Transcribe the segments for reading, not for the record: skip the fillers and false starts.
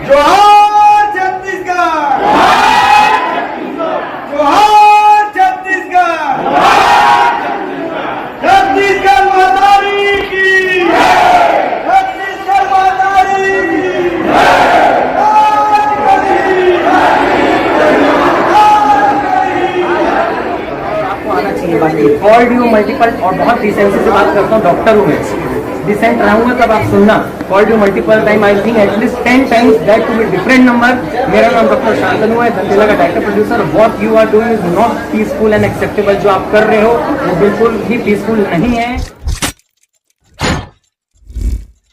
जोहार छत्तीसगढ़, जोहार छत्तीसगढ़, छत्तीसगढ़ मातारी की, छत्तीसगढ़ मातारी की। आपको आना चाहिए बात ये कॉल्ड यू मल्टीपल और बहुत डिसेंसी से बात करता हूँ डॉक्टर हूँ मैं डिसेंट रहूंगा तब आप सुनना called you multiple time I think at least 10 times that to be different number. मेरा नाम डॉक्टर शांतनु है, दंतेला का director producer. What you are doing is not peaceful and acceptable. जो आप कर रहे हो वो बिल्कुल भी पीसफुल नहीं है।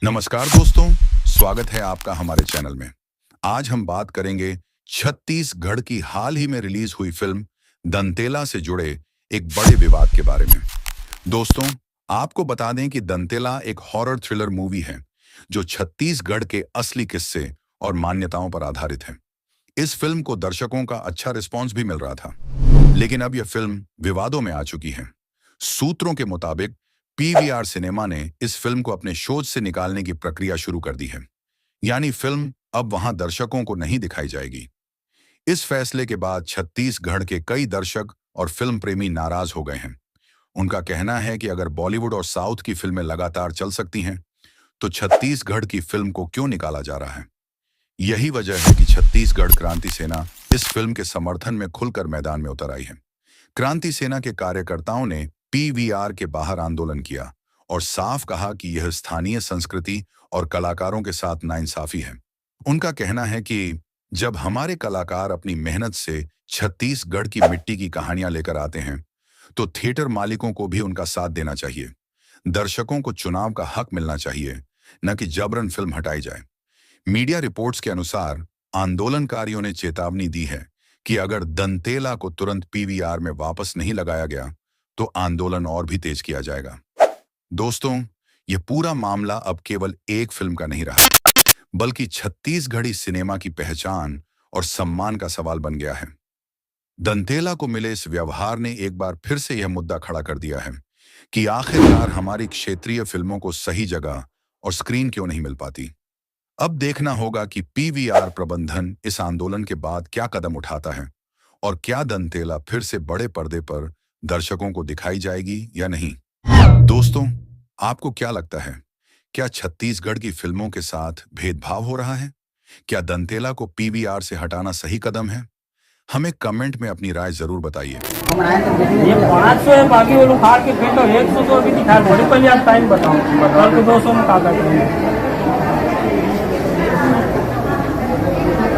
नमस्कार दोस्तों, स्वागत है आपका हमारे चैनल में। आज हम बात करेंगे छत्तीसगढ़ की हाल ही में रिलीज हुई फिल्म दंतेला से जुड़े एक बड़े विवाद के बारे में। दोस्तों, आपको बता दें कि दंतेला एक हॉरर थ्रिलर मूवी है जो छत्तीसगढ़ के असली किस्से और मान्यताओं पर आधारित है। इस फिल्म को दर्शकों का अच्छा रिस्पांस भी मिल रहा था, लेकिन अब यह फिल्म विवादों में आ चुकी है। सूत्रों के मुताबिक पीवीआर सिनेमा ने इस फिल्म को अपने शोज से निकालने की प्रक्रिया शुरू कर दी है, यानी फिल्म अब वहां दर्शकों को नहीं दिखाई जाएगी। इस फैसले के बाद छत्तीसगढ़ के कई दर्शक और फिल्म प्रेमी नाराज हो गए हैं। उनका कहना है कि अगर बॉलीवुड और साउथ की फिल्में लगातार चल सकती हैं, तो छत्तीसगढ़ की फिल्म को क्यों निकाला जा रहा है। यही वजह है कि छत्तीसगढ़ क्रांति सेना इस फिल्म के समर्थन में खुलकर मैदान में उतर आई है। क्रांति सेना के कार्यकर्ताओं ने पीवीआर के बाहर आंदोलन किया और साफ कहा कि यह स्थानीय संस्कृति और कलाकारों के साथ नाइंसाफी है। उनका कहना है कि जब हमारे कलाकार अपनी मेहनत से छत्तीसगढ़ की मिट्टी की कहानियां लेकर आते हैं, तो थिएटर मालिकों को भी उनका साथ देना चाहिए। दर्शकों को चुनाव का हक मिलना चाहिए, न कि जबरन फिल्म हटाई जाए। मीडिया रिपोर्ट्स के अनुसार आंदोलनकारियों ने चेतावनी दी है कि अगर दंतेला को तुरंत पीवीआर में वापस नहीं लगाया गया, तो आंदोलन और भी तेज किया जाएगा। दोस्तों, यह पूरा मामला अब केवल एक फिल्म का नहीं रहा, बल्कि छत्तीसगढ़ी सिनेमा की पहचान और सम्मान का सवाल बन गया है। दंतेला को मिले इस व्यवहार ने एक बार फिर से यह मुद्दा खड़ा कर दिया है कि आखिरकार हमारी क्षेत्रीय फिल्मों को सही जगह और स्क्रीन क्यों नहीं मिल पाती। अब देखना होगा कि पीवीआर प्रबंधन इस आंदोलन के बाद क्या कदम उठाता है और क्या दंतेला फिर से बड़े पर्दे पर दर्शकों को दिखाई जाएगी या नहीं। दोस्तों, आपको क्या लगता है, क्या छत्तीसगढ़ की फिल्मों के साथ भेदभाव हो रहा है? क्या दंतेला को पीवीआर से हटाना सही कदम है? हमें कमेंट में अपनी राय जरूर बताइए। ये 500 है, बाकी वो लोग हार के फिर तो 100 तो अभी दिखा बड़ी पहले आप टाइम बताओ, कल को 200 में काटा करेंगे।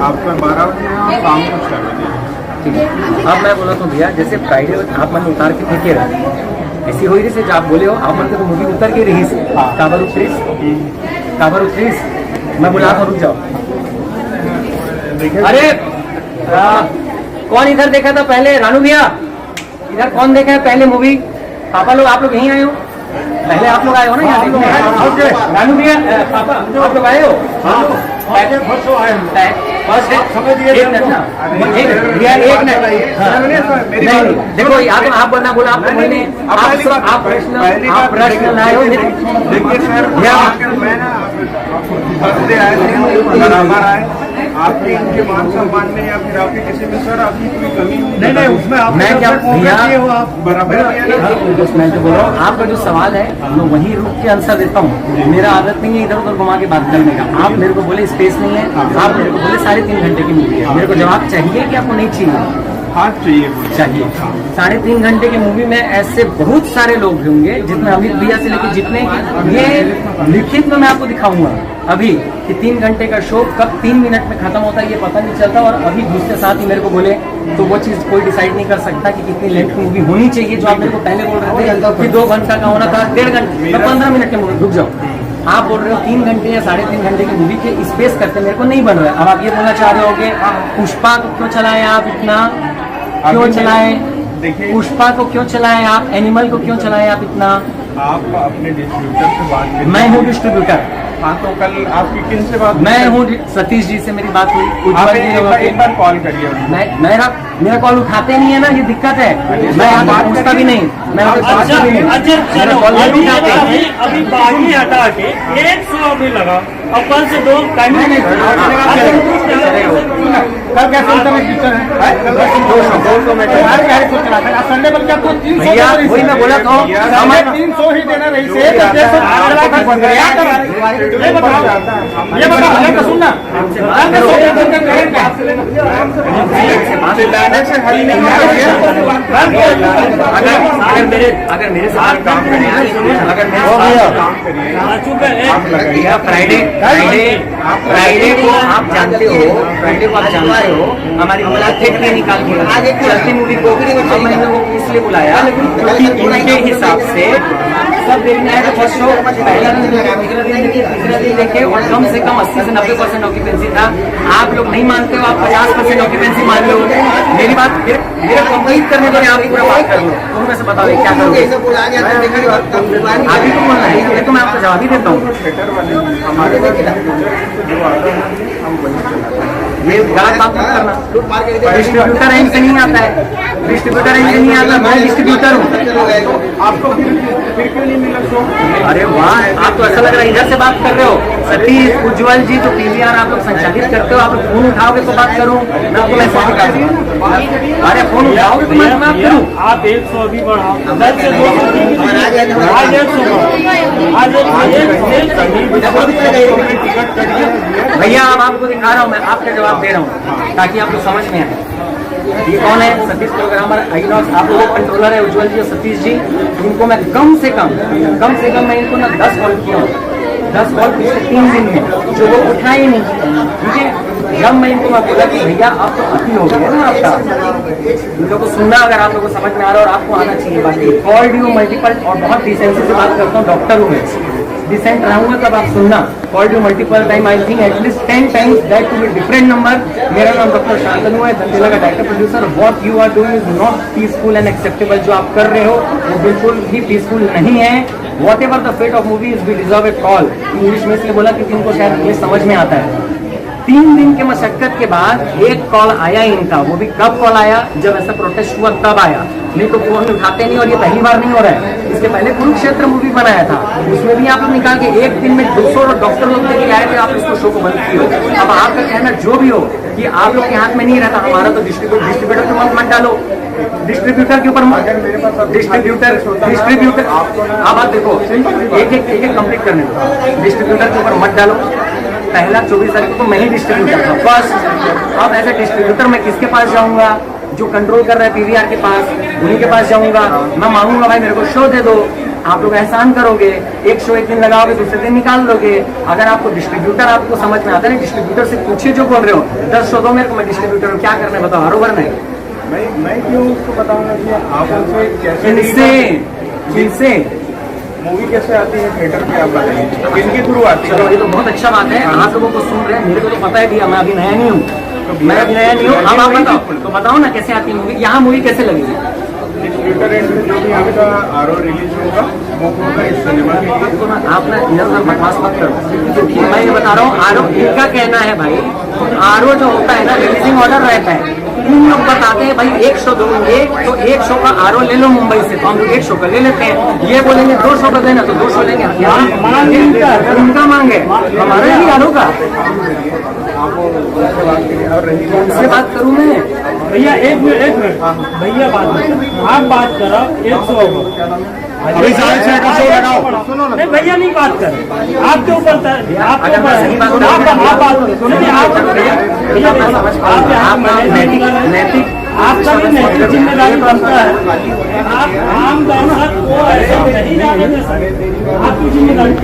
आपका 12 बजे और शाम को 6 बजे। ठीक है, अब मैं बोला तो भैया जैसे फ्राइडे आप मन उतार के फेंके रहे, ऐसी हुई रही से आप बोले हो आप मन के तो मूवी उतर के रही से काबर उतरीस मैं बोला था रुक जाओ। अरे कौन इधर देखा था पहले? रानू भैया इधर कौन देखा है पहले मूवी? पापा लोग आप लोग यहीं आए हो? पहले आप लोग आए हो ना यहाँ देखने? रानू भैया पापा आप लोग आए हो? एक मिनट नहीं देखो आप बोलना बोला आप प्रश्न आए हो। देखिए सर, मैं ना बराबर आए आपके इनके मान सम्मान में या फिर आपके किसी में सर आपकी कोई कमी नहीं उसमें आप मैं क्या हो आप बराबर मैं तो बोल रहा हूँ आपका जो सवाल है मैं वही रुक के आंसर देता हूँ। मेरा आदत नहीं है इधर उधर घुमा के बात करने का। आप मेरे को बोले स्पेस नहीं है, आप मेरे को बोले 3.5 घंटे की मूवी है, मेरे को जवाब चाहिए कि आपको नहीं चाहिए? हाँ चाहिए। 3.5 घंटे की मूवी में ऐसे बहुत सारे लोग भी होंगे जितने अमित भैया से लेकर जितने ये लिखित में मैं आपको दिखाऊंगा अभी कि 3 घंटे का शो कब 3 मिनट में खत्म होता है ये पता नहीं चलता। और अभी दूसरे साथ ही मेरे को बोले तो वो चीज कोई डिसाइड नहीं कर सकता कि कितनी लेंथ की मूवी होनी चाहिए। जो आप मेरे को पहले बोल रहे थे कि 2 घंटा का होना था, 1.5 घंटे 15 मिनट की मूवी, रुक जाओ। आप बोल रहे हो 3 घंटे या 3.5 घंटे की मूवी के स्पेस करते मेरे को नहीं बन रहा है। अब आप ये बोलना चाह रहे हो कि पुष्पा को क्यों चलाए आप इतना, क्यों चलाए पुष्पा को, क्यों चलाए आप एनिमल को, क्यों चलाए आप इतना? आप अपने डिस्ट्रीब्यूटर से बात करें। मैं हूँ डिस्ट्रीब्यूटर, हाँ तो कल आपकी किन से बात मैं हूँ सतीश जी से मेरी बात हुई, उज्ज्वल आप जी ने एक बार कॉल करिए उनको। मेरा कॉल उठाते नहीं है ना, ये दिक्कत है। मैं यहाँ बात पूछता भी नहीं, मैं वहाँ पे बात भी नहीं, मेरा कॉल नहीं उठाते। अभी बागी हटा के 100 अभी लगा और कल से 2 टाइम नहीं, कल क्या फिल्म में पिक्चर है? 200 में संडे बल्कि आपको 300 भैया वही मैं बोला तो हमें 300 ही देना रही से ये बताओ सुनना अगर मेरे साथ काम करें, अगर मेरे काम करिए फ्राइडे को आप जानते हो हमारी थिएटर में निकाल के चलती मूवी को हमने लोगों को इसलिए बुलाया क्योंकि इनके हिसाब से सब देखना है तो फर्स्ट शो पहला दिन दूसरा दिन देखे और कम से कम 80 से 90% ऑक्यूपेंसी था। आप लोग नहीं मानते हो, आप 50% ऑक्यूपेंसी मान लो। मेरी बात मेरा कंप्लीट करने दो, आप पूरा बात कर लो। तुम में से बताओ क्या करोगे? अभी तो बोलना है, तो मैं आपको जवाब ही देता हूँ। ये गलत बात मत करना। डिस्ट्रीब्यूटर रेंज से नहीं आता है, डिस्ट्रीब्यूटर रेंज से नहीं आता, मैं डिस्ट्रीब्यूटर हूँ। आपको फिर क्यों नहीं मिला शो? अरे वाह, आप तो ऐसा लग रहा है इधर से बात कर रहे हो। सतीश उज्ज्वल जी तो पीवीआर आप लोग संचालित करते हो, आप लोग फोन उठाओगे तो बात करूँ, मैं आपको मैसेज निकाल दूँ। अरे फोन उठाओगे तो मैं बात करूँ। आप 100 अभी बढ़ाओ, 10 से 200 आज 100 भैया अब आपको दिखा रहा हूँ, मैं आपका जवाब दे रहा हूँ ताकि आपको समझ में आए। ये कौन है? सतीश प्रोग्रामर आईनॉक्स, आप लोग कंट्रोलर है उज्ज्वल जी और सतीश जी। इनको मैं कम से कम मैं इनको ना 10 कॉल किया हूँ, 10 कॉल पिछले 3 दिन में, जो वो उठाए ही नहीं। ठीक है, जब मैं इनको बोला कि भैया आप तो अति हो गए ना आपका, इन लोगों को सुनना अगर आप लोगों को समझ में आ रहा है और आपको आना चाहिए। बाकी कॉल्ड यू मल्टीपल और बहुत डिसेंसी से बात करता हूँ, डॉक्टर हूँ मैं, डिसेंट रहूंगा तब आप सुनना। Called you multiple time, I think at least 10 times, that to be different number. मेरा नाम डॉक्टर शांतनु है, दंतेला का director producer. What you are doing is not peaceful and acceptable. जो आप कर रहे हो वो बिल्कुल भी पीसफुल नहीं है। Whatever the fate of movie is we deserve a call. English में इसलिए बोला क्योंकि इनको शायद इंग्लिश समझ में आता है। 3 दिन के मशक्कत के बाद एक कॉल आया इनका, वो भी कब कॉल आया? जब ऐसा प्रोटेस्ट हुआ तब आया, नहीं तो फोन उठाते नहीं। और ये पहली बार नहीं हो रहा है, इसके पहले कुरुक्षेत्र मूवी बनाया था, उसमें भी आप लोग निकाल के एक दिन में 200 डॉक्टर लोग लेके आए थे, आप इसको शो को बंद किए हो। अब आपका कहना जो भी हो कि आप लोग के हाथ में नहीं रहता, हमारा तो डिस्ट्रीब्यूटर के मत डालो, डिस्ट्रीब्यूटर के ऊपर डिस्ट्रीब्यूटर अब आप देखो एक कंप्लीट करने दो। डिस्ट्रीब्यूटर के ऊपर मत डालो। पहला 24 तारीख को मैं ही डिस्ट्रीब्यूटर था फर्स्ट। अब एज ए डिस्ट्रीब्यूटर मैं किसके पास जाऊंगा? जो कंट्रोल कर रहा है पीवीआर के पास, उन्हीं के पास जाऊंगा। मैं मांगूंगा भाई मेरे को शो दे दो। आप लोग एहसान करोगे, एक शो एक दिन लगाओगे, दूसरे दिन निकाल लोगे। अगर आपको डिस्ट्रीब्यूटर आपको समझ में आता है, डिस्ट्रीब्यूटर से पूछिए जो बोल रहे हो, 10 शो दो मेरे को, मैं डिस्ट्रीब्यूटर हूँ, क्या करना है बताओ? हरोबर नहीं, मैं क्यों उसको बताऊंगा कि आप उनसे कैसे इनसे मूवी कैसे आती है थिएटर पे, आप बताइए किनके थ्रू आती है? चलो ये तो बहुत अच्छा बात है, आप लोगों को सुन रहे हैं। मेरे को तो पता है भैया, मैं अभी नया नहीं हूँ, मैं अभी नया नहीं हूँ। अब आप बताओ, तो बताओ ना कैसे आती है मूवी, यहाँ मूवी कैसे लगेगी? डिस्ट्रीब्यूटर एंड जो भी आपका आरओ रिलीज होगा वो होगा इस सिनेमा के लिए। तो आप ना इधर उधर बकवास मत करो, क्योंकि मैं ये बता रहा हूँ, आरओ इनका कहना है भाई, आरओ जो होता है ना, रिलीजिंग ऑर्डर रहता है, इन लोग बताते हैं भाई 1 शो दोगे तो 1 शो का आरओ ले लो मुंबई से, तो हम लोग 1 शो का ले लेते हैं। ये बोलेंगे 2 शो का देना, तो 2 शो लेंगे। उनका मांगे, हमारे भी आरओ का से बात करूँ मैं? भैया एक मिनट भैया आप बात करो 100 अभी साढ़े 6 का शो लगाओ। नहीं भैया नहीं बात कर, आपके ऊपर अगर मैं सही बात करूं, आप बात नैतिक आपका भी नैतिक जिम्मेदारी बनता है। आप आम जनता को ऐसा नहीं जाने दे सकते, आपकी जिम्मेदारी